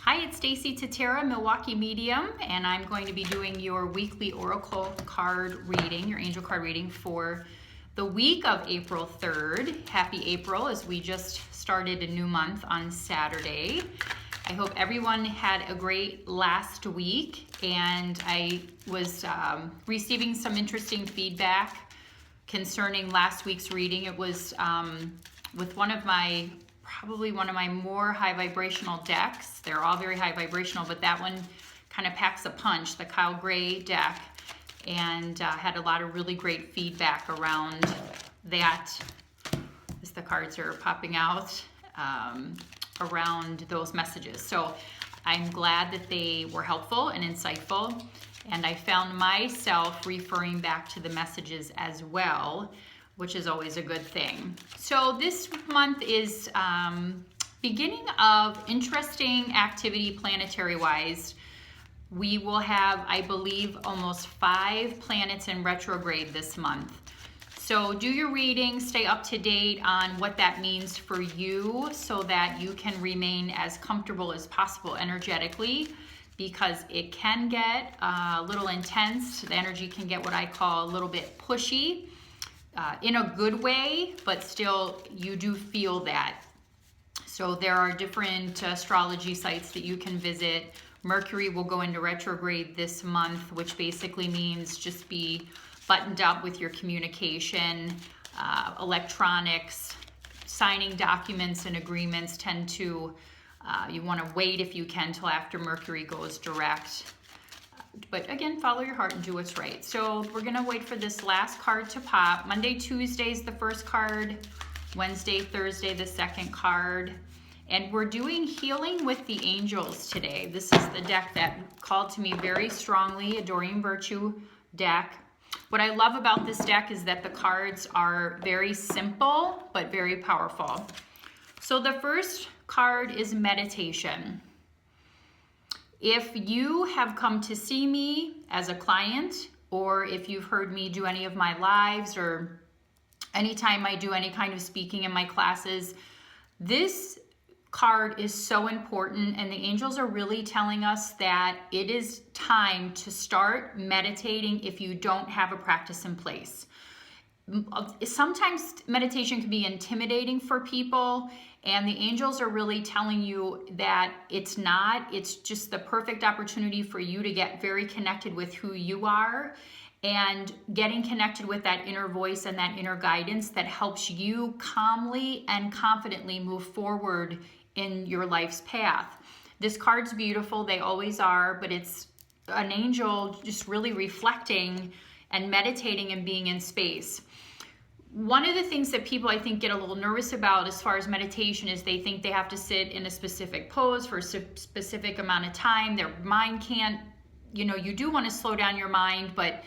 Hi, it's Stacie Tatera-Milwaukee Medium, and I'm going to be doing your weekly Oracle card reading, your angel card reading for the week of April 3rd. Happy April, as we just started a new month on Saturday. I hope everyone had a great last week, and I was receiving some interesting feedback concerning last week's reading. It was with probably one of my more high vibrational decks. They're all very high vibrational, but that one kind of packs a punch, the Kyle Gray deck, and had a lot of really great feedback around that, as the cards are popping out, around those messages. So I'm glad that they were helpful and insightful, and I found myself referring back to the messages as well, which is always a good thing. So this month is beginning of interesting activity planetary-wise. We will have, I believe, almost 5 planets in retrograde this month. So do your reading, stay up to date on what that means for you so that you can remain as comfortable as possible energetically, because it can get a little intense. The energy can get what I call a little bit pushy. In a good way, but still you do feel that. So there are different astrology sites that you can visit. Mercury will go into retrograde this month, which basically means just be buttoned up with your communication. Electronics, signing documents and agreements tend to, you want to wait if you can till after Mercury goes direct. But again, follow your heart and do what's right. So we're going to wait for this last card to pop. Monday, Tuesday is the first card. Wednesday, Thursday, the second card. And we're doing Healing with the Angels today. This is the deck that called to me very strongly, a Doreen Virtue deck. What I love about this deck is that the cards are very simple, but very powerful. So the first card is meditation. If you have come to see me as a client, or if you've heard me do any of my lives, or anytime I do any kind of speaking in my classes, this card is so important, and the angels are really telling us that it is time to start meditating if you don't have a practice in place. Sometimes meditation can be intimidating for people, and the angels are really telling you that it's not. It's just the perfect opportunity for you to get very connected with who you are, and getting connected with that inner voice and that inner guidance that helps you calmly and confidently move forward in your life's path. This card's beautiful, they always are, but it's an angel just really reflecting and meditating and being in space. One of the things that people, I think, get a little nervous about as far as meditation is they think they have to sit in a specific pose for a specific amount of time. Their mind can't, you do want to slow down your mind, but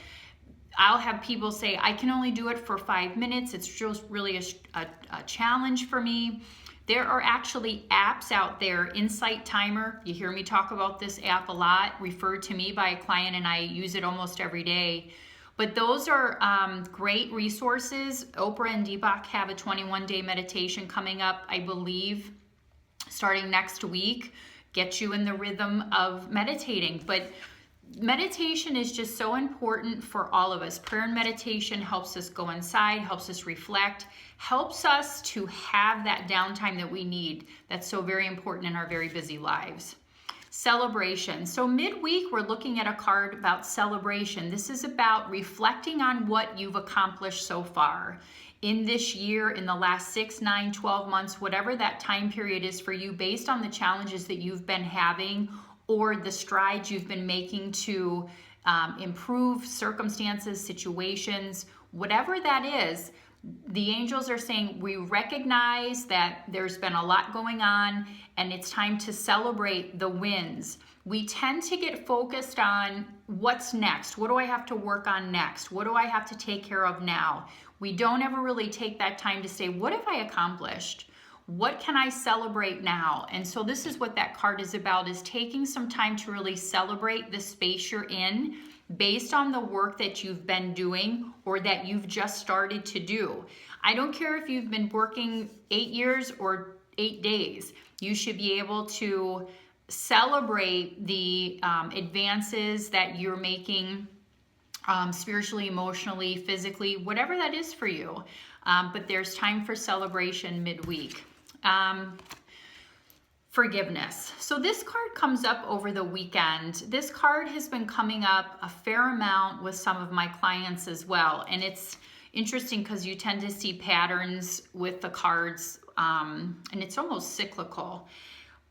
I'll have people say, I can only do it for 5 minutes. It's just really a challenge for me. There are actually apps out there, Insight Timer. You hear me talk about this app a lot, referred to me by a client, and I use it almost every day. But those are great resources. Oprah and Deepak have a 21-day meditation coming up, I believe, starting next week. Get you in the rhythm of meditating. But meditation is just so important for all of us. Prayer and meditation helps us go inside, helps us reflect, helps us to have that downtime that we need. That's so very important in our very busy lives. Celebration. So midweek, we're looking at a card about celebration. This is about reflecting on what you've accomplished so far in this year, in the last 6, 9, 12 months, whatever that time period is for you, based on the challenges that you've been having or the strides you've been making to improve circumstances, situations, whatever that is. The angels are saying we recognize that there's been a lot going on, and it's time to celebrate the wins. We tend to get focused on what's next. What do I have to work on next? What do I have to take care of now? We don't ever really take that time to say, what have I accomplished? What can I celebrate now? And so this is what that card is about, is taking some time to really celebrate the space you're in based on the work that you've been doing or that you've just started to do. I don't care if you've been working 8 years or 8 days. You should be able to celebrate the advances that you're making spiritually, emotionally, physically, whatever that is for you. But there's time for celebration midweek. Forgiveness. So this card comes up over the weekend. This card has been coming up a fair amount with some of my clients as well. And it's interesting because you tend to see patterns with the cards, and it's almost cyclical.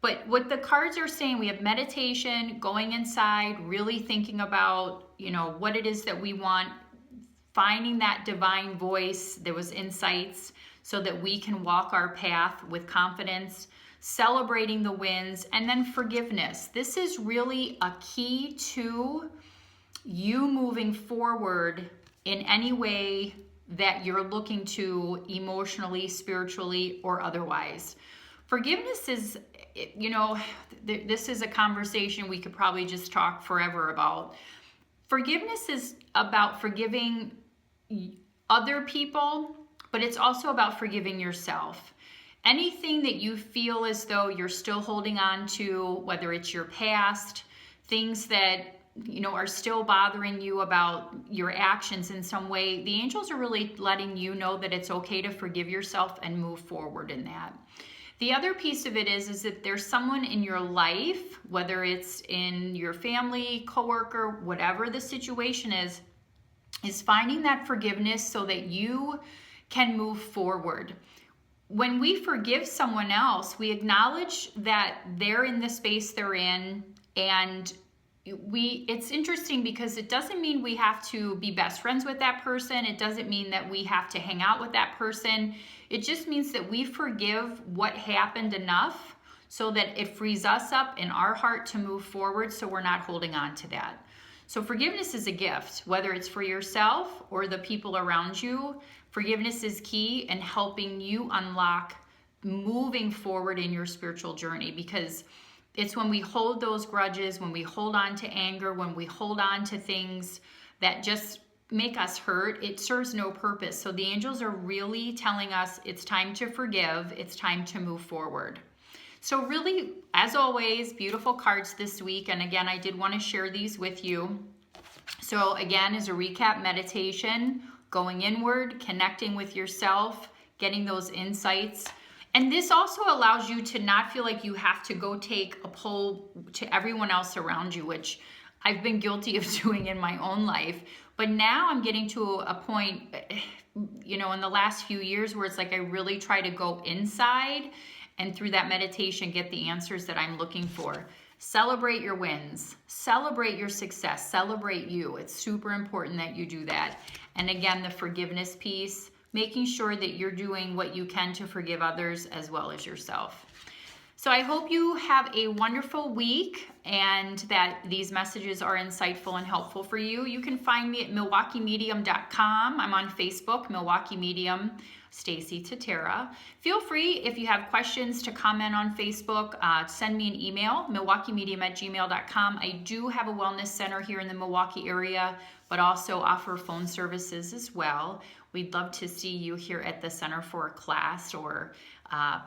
But what the cards are saying, we have meditation, going inside, really thinking about, what it is that we want, finding that divine voice, there was insights so that we can walk our path with confidence, celebrating the wins, and then forgiveness. This is really a key to you moving forward in any way that you're looking to emotionally, spiritually, or otherwise. Forgiveness is, this is a conversation we could probably just talk forever about. Forgiveness is about forgiving other people, but it's also about forgiving yourself. Anything that you feel as though you're still holding on to, whether it's your past, things that are still bothering you about your actions in some way, the angels are really letting you know that it's okay to forgive yourself and move forward in that. The other piece of it is that there's someone in your life, whether it's in your family, coworker, whatever the situation is finding that forgiveness so that you can move forward. When we forgive someone else, we acknowledge that they're in the space they're in, and it's interesting because it doesn't mean we have to be best friends with that person. It doesn't mean that we have to hang out with that person. It just means that we forgive what happened enough so that it frees us up in our heart to move forward, so we're not holding on to that. So forgiveness is a gift, whether it's for yourself or the people around you. Forgiveness is key in helping you unlock moving forward in your spiritual journey, because it's when we hold those grudges, when we hold on to anger, when we hold on to things that just make us hurt, it serves no purpose. So the angels are really telling us it's time to forgive, it's time to move forward. So really, as always, beautiful cards this week. And again, I did want to share these with you. So again, as a recap, meditation, going inward, connecting with yourself, getting those insights. And this also allows you to not feel like you have to go take a poll to everyone else around you, which I've been guilty of doing in my own life. But now I'm getting to a point, in the last few years where it's like I really try to go inside and through that meditation get the answers that I'm looking for. Celebrate your wins, celebrate your success, celebrate you. It's super important that you do that. And again, the forgiveness piece, making sure that you're doing what you can to forgive others as well as yourself. So I hope you have a wonderful week and that these messages are insightful and helpful for you. You can find me at MilwaukeeMedium.com. I'm on Facebook, Milwaukee Medium, Stacie Tatera. Feel free, if you have questions, to comment on Facebook. Send me an email, MilwaukeeMedium@gmail.com. I do have a wellness center here in the Milwaukee area, but also offer phone services as well. We'd love to see you here at the center for a class or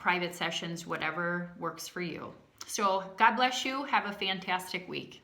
private sessions, whatever works for you. So God bless you. Have a fantastic week.